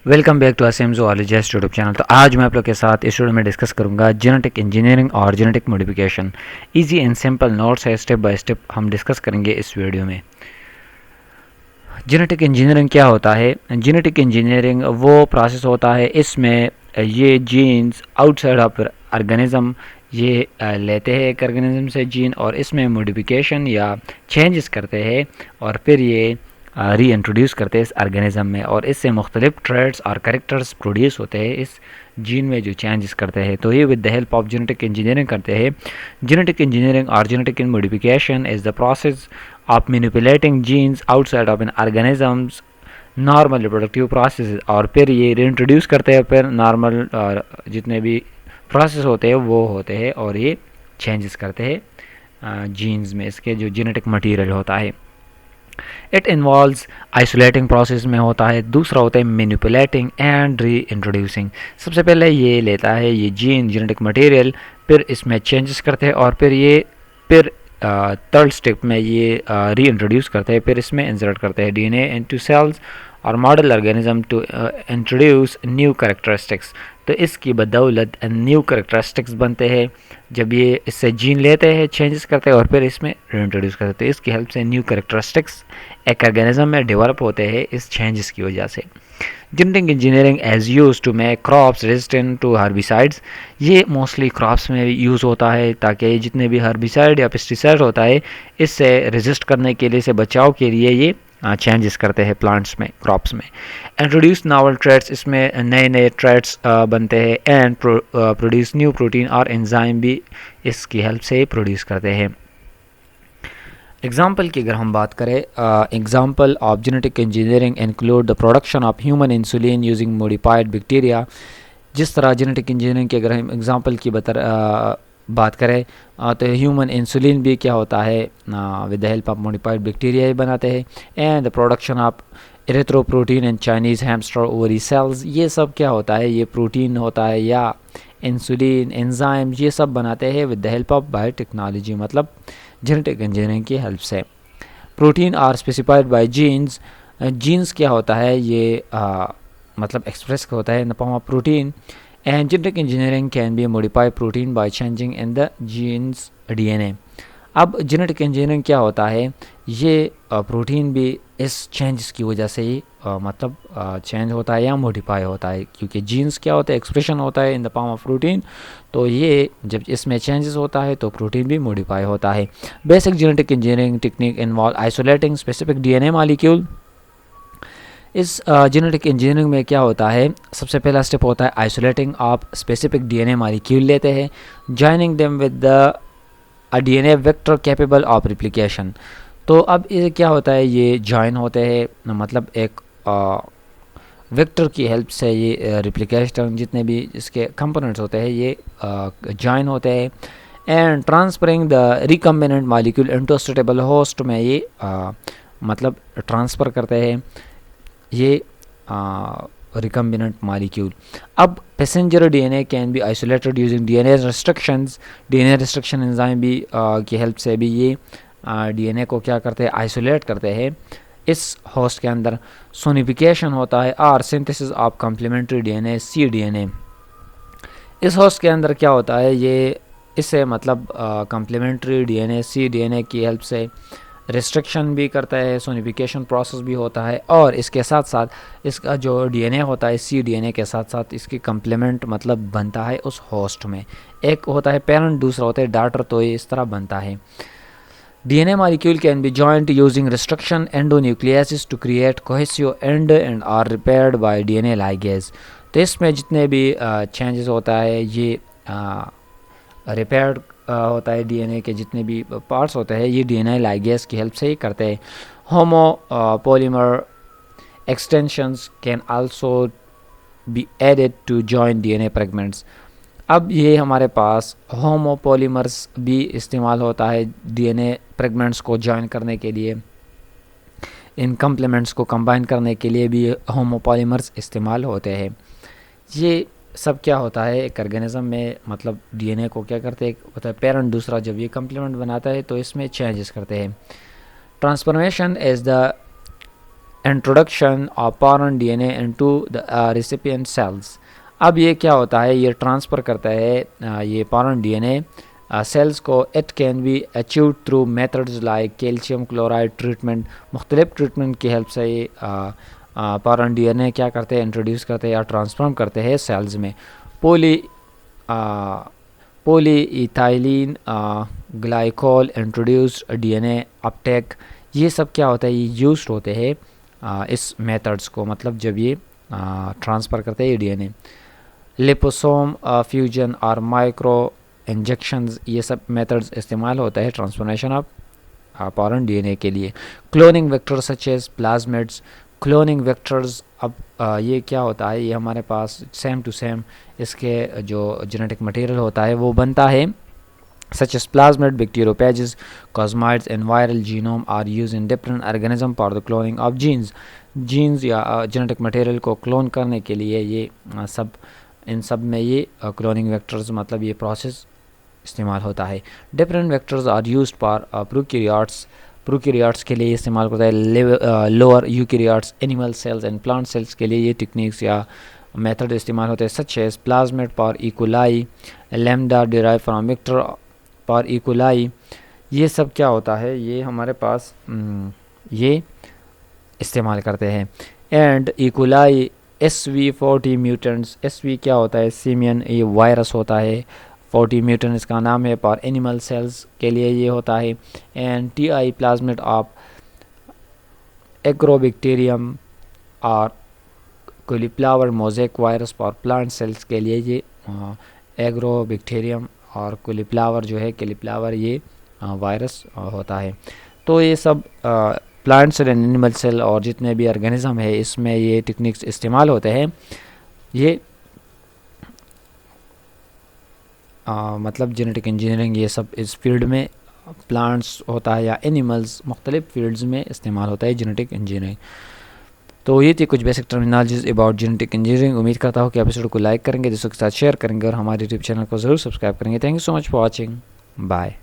Welcome back to असेम zoologist YouTube channel. तो आज मैं आप लोग के साथ इस वीडियो में डिस्कस करूंगा जेनेटिक इंजीनियरिंग और genetic modification. Easy and simple notes है, स्टेप बाय स्टेप हम डिस्कस करेंगे इस वीडियो में। जेनेटिक इंजीनियरिंग क्या होता है? जेनेटिक इंजीनियरिंग वो प्रोसेस होता है, इसमें ये जीन्स आउटसाइड ऑफ ऑर्गेनिज्म ये लेते हैं एक ऑर्गेनिज्म से जीन, और इसमें मॉडिफिकेशन या चेंजेस करते हैं और फिर ये री इंट्रोड्यूस करते हैं इस ऑर्गेनिज्म में, और इससे मुख्तलिफ ट्रेड्स और करेक्टर्स प्रोड्यूस होते हैं इस जीन में जो चेंजेस करते हैं। तो ये with the help of genetic engineering करते हैं। जेनेटिक इंजीनियरिंग और genetic modification is the process of manipulating genes outside of an organisms normal reproductive process, और फिर ये रीइंट्रोड्यूस करते हैं फिर नॉर्मल जितने भी प्रोसेस होते हैं वो होते हैं, और ये चेंजेस करते हैं जीन्स में, इसके जो जेनेटिक मटेरियल होता है। इट इन्वॉल्व्स आइसोलेटिंग प्रोसेस में होता है। दूसरा होता है मैनिपुलेटिंग एंड री इंट्रोड्यूसिंग। सबसे पहले ये लेता है ये जीन जेनेटिक मटेरियल, फिर इसमें चेंजेस करते हैं, और फिर थर्ड स्टेप में ये री इंट्रोड्यूस करते हैं, फिर इसमें इंसर्ट करते हैं डीएनए इनटू सेल्स और model organism to introduce new characteristics. तो इसकी बदौलत न्यू कैरेक्टरिस्टिक्स बनते हैं जब ये इससे जीन लेते हैं, चेंजेस करते हैं और फिर इसमें इंट्रोड्यूस करते हैं। तो इसकी हेल्प से न्यू कैरेक्टरिस्टिक्स एक ऑर्गेनिज्म में डेवलप होते हैं इस चेंजेस की वजह से। Genetic engineering as use to make crops resistant to herbicides. ये मोस्टली क्रॉप्स में यूज़ होता है ताकि जितने भी हर्बिसाइड या पेस्टिसाइड होता है इससे रेजिस्ट करने के लिए, से बचाव के लिए ये चेंजेस करते हैं प्लांट्स में, क्रॉप्स में। इंट्रोड्यूस नावल ट्रेड्स, इसमें नए नए ट्रेड्स बनते हैं, एंड प्रोड्यूस न्यू प्रोटीन और एंजाइम भी इसकी हेल्प से प्रोड्यूस करते हैं। एग्जाम्पल की अगर हम बात करें, example of genetic engineering include the production of human insulin using modified bacteria. जिस तरह जेनेटिक इंजीनियरिंग के अगर हम एग्जाम्पल की बात करें तो ह्यूमन इंसुलिन भी क्या होता है with the help of modified bacteria ही बनाते हैं। And the production of erythropoietin and Chinese hamster ovary cells, ये सब क्या होता है, ये प्रोटीन होता है या इंसुलिन एंजाइम, ये सब बनाते हैं with the help of biotechnology, मतलब जेनेटिक इंजीनियरिंग की हेल्प से। Protein are specified by genes. Genes क्या होता है, ये मतलब एक्सप्रेस होता है in the form of protein. And genetic engineering can be modify protein by changing in the genes DNA. अब जेनेटिक इंजीनियरिंग क्या होता है, ये प्रोटीन भी इस चेंजेस की वजह से ही मतलब चेंज होता है या मॉडिफाई होता है, क्योंकि जीन्स क्या होता है, एक्सप्रेशन होता है in the form of protein. तो ये जब इसमें चेंजेस होता है तो प्रोटीन भी मॉडिफाई होता है। Basic genetic engineering technique involve isolating specific DNA molecule. इस जेनेटिक इंजीनियरिंग में क्या होता है, सबसे पहला स्टेप होता है isolating of specific DNA molecule लेते हैं, joining them with the DNA vector capable of replication. तो अब ये क्या होता है, ये जॉइन होते हैं, मतलब एक वेक्टर की हेल्प से ये रिप्लिकेशन जितने भी इसके कंपोनेंट्स होते हैं ये जॉइन होते हैं, and transferring the recombinant molecule into suitable host में ये मतलब ट्रांसफ़र करते हैं ये रिकम्बिनेंट मॉलिक्यूल। अब passenger DNA can be isolated using DNA restrictions. DNA restriction enzyme भी की हेल्प से भी ये डीएनए को क्या करते हैं, आइसोलेट करते हैं इस होस्ट के अंदर। सोनिफिकेशन होता है और synthesis of complementary DNA C DNA. इस होस्ट के अंदर क्या होता है, ये इससे मतलब कम्प्लीमेंट्री डीएनए सी डीएनए की हेल्प से रिस्ट्रिक्शन भी करता है, सोनिफिकेशन प्रोसेस भी होता है, और इसके साथ साथ इसका जो डीएनए होता है सी डीएनए के साथ साथ इसकी कम्प्लीमेंट मतलब बनता है उस होस्ट में। एक होता है पेरेंट, दूसरा होता है डॉटर, तो ये इस तरह बनता है। DNA molecule can be joined using restriction endonucleases to create cohesive end and are repaired by DNA ligase। तो इसमें जितने भी चेंजेस होता है ये रिपेयर्ड होता है, डीएनए के जितने भी पार्ट्स होते हैं ये डीएनए लाइगेज की हेल्प से ही करते हैं। Homo polymer extensions can also be added to join DNA fragments. अब ये हमारे पास होमोपॉलीमर्स भी इस्तेमाल होता है डीएनए फ्रेगमेंट्स को जॉइन करने के लिए, इन कम्प्लीमेंट्स को कंबाइन करने के लिए भी होमोपॉलीमर्स इस्तेमाल होते हैं। ये सब क्या होता है, एक ऑर्गेनिज्म में मतलब डीएनए को क्या करते हैं, होता है पेरेंट, दूसरा जब ये कम्प्लीमेंट बनाता है तो इसमें चेंजेस करते हैं। Transformation is the introduction of foreign DNA into the recipient cells. अब ये क्या होता है, ये ट्रांसफ़र करता है ये फॉरेन डीएनए सेल्स को। It can be achieved through methods like calcium chloride treatment. मुख्तलिफ ट्रीटमेंट की हेल्प से ये फॉरेन डीएनए क्या करते हैं, इंट्रोड्यूस करते हैं या ट्रांसफॉर्म करते हैं सेल्स में। Poly polyethylene glycol introduced DNA uptake. ये सब क्या होता है, ये यूज्ड होते हैं इस मेथड्स को, मतलब जब ये ट्रांसफ़र करते हैं ये डीएनए। लिपोसोम फ्यूजन और माइक्रो इंजेक्शंस, ये सब मेथड्स इस्तेमाल होता है ट्रांसफॉर्मेशन ऑफ फॉरेन डीएनए के लिए। Cloning vectors such as plasmids. Cloning vectors, अब ये क्या होता है, ये हमारे पास सेम टू सेम इसके जो जेनेटिक मटेरियल होता है वो बनता है। such as plasmid, bacteriophages, cosmides and viral genome are used in different organism for the cloning of genes। Genes या जेनेटिक मटेरियल को क्लोन करने के लिए ये सब, इन सब में ये क्लोनिंग वेक्टर्स मतलब ये प्रोसेस इस्तेमाल होता है। Different vectors are used for prokaryotes के लिए इस्तेमाल होता है। Lower eukaryotes, animal cells and plant cells के लिए ये टेक्निक्स या मेथड इस्तेमाल होते हैं। Such as plasmid for E coli, lambda derive from vector for E coli. ये सब क्या होता है, ये हमारे पास ये इस्तेमाल करते हैं। And E coli SV40 mutants, SV क्या होता है, सीमियन, ये वायरस होता है। 40 म्यूटेंट इसका नाम है। फॉर एनिमल सेल्स के लिए ये होता है। And TI plasmid of Agrobacterium और cauliflower mosaic virus for plant cells के लिए ये एग्रोबैक्टीरियम और कॉलीफ्लावर जो है, कॉलीफ्लावर ये वायरस होता है। तो ये सब plant cell and animal cell और जितने भी ऑर्गेनिज्म है इसमें ये टेक्निक्स इस्तेमाल होते हैं। ये मतलब जेनेटिक इंजीनियरिंग ये सब इस फील्ड में प्लांट्स होता है या एनिमल्स, मुख्तलिफ फील्ड्स में इस्तेमाल होता है जेनेटिक इंजीनियरिंग। तो ये थी कुछ basic terminologies about genetic engineering. उम्मीद करता हूँ कि एपिसोड को लाइक करेंगे, दोस्तों के साथ शेयर करेंगे और हमारे यूट्यूब चैनल को ज़रूर सब्सक्राइब करेंगे। Thank you so much for watching. Bye.